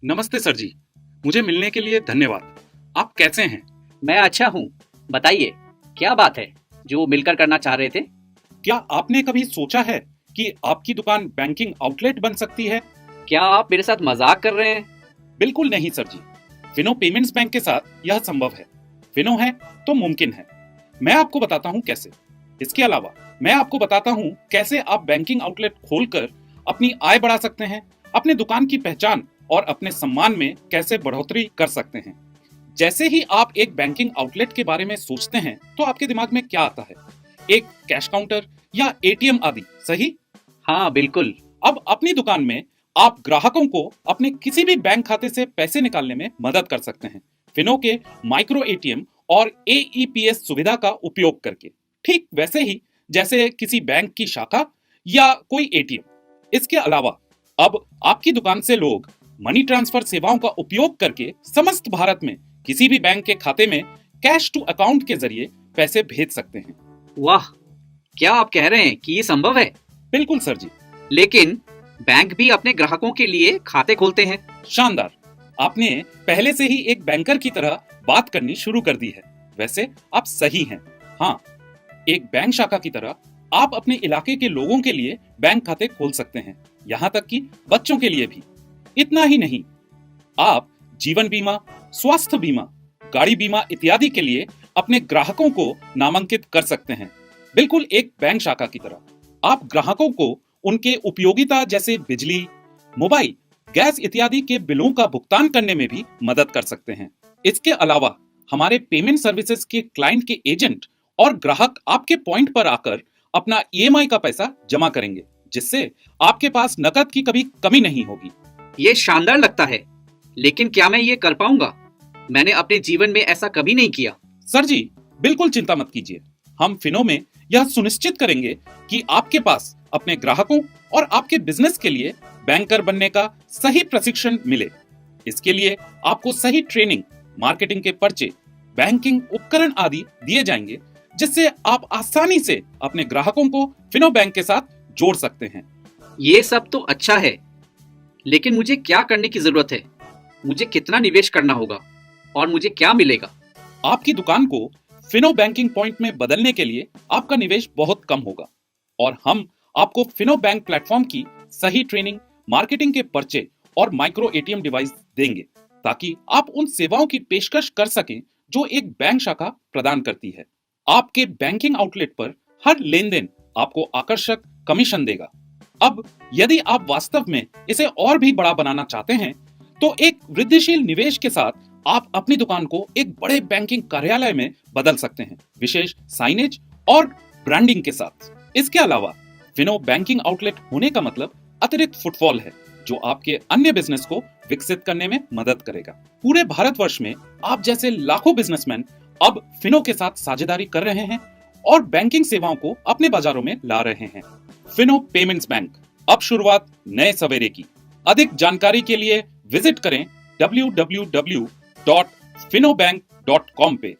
नमस्ते सर जी। मुझे मिलने के लिए धन्यवाद। आप कैसे हैं? मैं अच्छा हूँ। बताइए, क्या बात है जो मिलकर करना चाह रहे थे? क्या आपने कभी सोचा है कि आपकी दुकान बैंकिंग आउटलेट बन सकती है? क्या आप मेरे साथ मजाक कर रहे हैं? बिल्कुल नहीं सर जी। फिनो पेमेंट्स बैंक के साथ यह संभव है। फिनो है तो मुमकिन है। मैं आपको बताता हूँ कैसे। इसके अलावा मैं आपको बताता हूँ कैसे आप बैंकिंग आउटलेट खोलकर अपनी आय बढ़ा सकते हैं, अपने दुकान की पहचान और अपने सम्मान में कैसे बढ़ोतरी कर सकते हैं। जैसे ही आप एक बैंकिंग आउटलेट के बारे में सोचते हैं तो आपके दिमाग में क्या आता है? एक कैश काउंटर या एटीएम आदि, सही? हाँ, बिल्कुल। अब अपनी दुकान में आप ग्राहकों को अपने किसी भी बैंक खाते से पैसे निकालने में मदद कर सकते हैं, फिनो के माइक्रो एटीएम और एईपीएस सुविधा का उपयोग करके। ठीक वैसे ही जैसे किसी बैंक की शाखा या कोई एटीएम। इसके अलावा अब आपकी दुकान से लोग मनी ट्रांसफर सेवाओं का उपयोग करके समस्त भारत में किसी भी बैंक के खाते में कैश टू अकाउंट के जरिए पैसे भेज सकते हैं। वाह, क्या आप कह रहे हैं कि ये संभव है? बिल्कुल सर जी। लेकिन बैंक भी अपने ग्राहकों के लिए खाते खोलते हैं। शानदार। आपने पहले से ही एक बैंकर की तरह बात करनी शुरू कर दी है। वैसे आप सही हैं। हाँ, एक बैंक शाखा की तरह आप अपने इलाके के लोगों के लिए बैंक खाते खोल सकते हैं, यहाँ तक कि बच्चों के लिए भी। इतना ही नहीं, आप जीवन बीमा, स्वास्थ्य बीमा, गाड़ी बीमा इत्यादि के लिए अपने ग्राहकों को नामांकित कर सकते हैं, बिल्कुल एक बैंक शाखा की तरह। आप ग्राहकों को उनके उपयोगिता जैसे बिजली, मोबाइल, गैस इत्यादि के बिलों का भुगतान करने में भी मदद कर सकते हैं। इसके अलावा हमारे पेमेंट सर्विसेज के क्लाइंट के एजेंट और ग्राहक आपके पॉइंट पर आकर अपना ईएमआई का पैसा जमा करेंगे, जिससे आपके पास नकद की कभी कमी नहीं होगी। ये शानदार लगता है, लेकिन क्या मैं ये कर पाऊंगा? मैंने अपने जीवन में ऐसा कभी नहीं किया। सर जी, बिल्कुल चिंता मत कीजिए। हम फिनो में यह सुनिश्चित करेंगे कि आपके पास अपने ग्राहकों और आपके बिजनेस के लिए बैंकर बनने का सही प्रशिक्षण मिले। इसके लिए आपको सही ट्रेनिंग, मार्केटिंग के पर्चे, बैंकिंग उपकरण आदि दिए जाएंगे, जिससे आप आसानी से अपने ग्राहकों को फिनो बैंक के साथ जोड़ सकते हैं। ये सब तो अच्छा है, लेकिन मुझे क्या करने की जरूरत है? मुझे कितना निवेश करना होगा और मुझे क्या मिलेगा? आपकी दुकान को फिनो बैंकिंग पॉइंट में बदलने के लिए आपका निवेश बहुत कम होगा और हम आपको फिनो बैंक प्लेटफॉर्म की सही ट्रेनिंग, मार्केटिंग के पर्चे और माइक्रो एटीएम डिवाइस देंगे, ताकि आप उन सेवाओं की पेशकश कर सकें जो एक बैंक शाखा प्रदान करती है। आपके बैंकिंग आउटलेट पर हर लेन देन आपको आकर्षक कमीशन देगा। अब यदि आप वास्तव में इसे और भी बड़ा बनाना चाहते हैं तो एक वृद्धिशील निवेश के साथ आप अपनी दुकान को एक बड़े बैंकिंग कार्यालय में बदल सकते हैं, विशेष साइनेज और ब्रांडिंग के साथ। इसके अलावा फिनो बैंकिंग आउटलेट होने का मतलब अतिरिक्त फुटफॉल है, जो आपके अन्य बिजनेस को विकसित करने में मदद करेगा। पूरे भारतवर्ष में आप जैसे लाखों बिजनेसमैन अब फिनो के साथ साझेदारी कर रहे हैं और बैंकिंग सेवाओं को अपने बाजारों में ला रहे हैं। फिनो पेमेंट्स बैंक, अब शुरुआत नए सवेरे की। अधिक जानकारी के लिए विजिट करें www.finobank.com पे।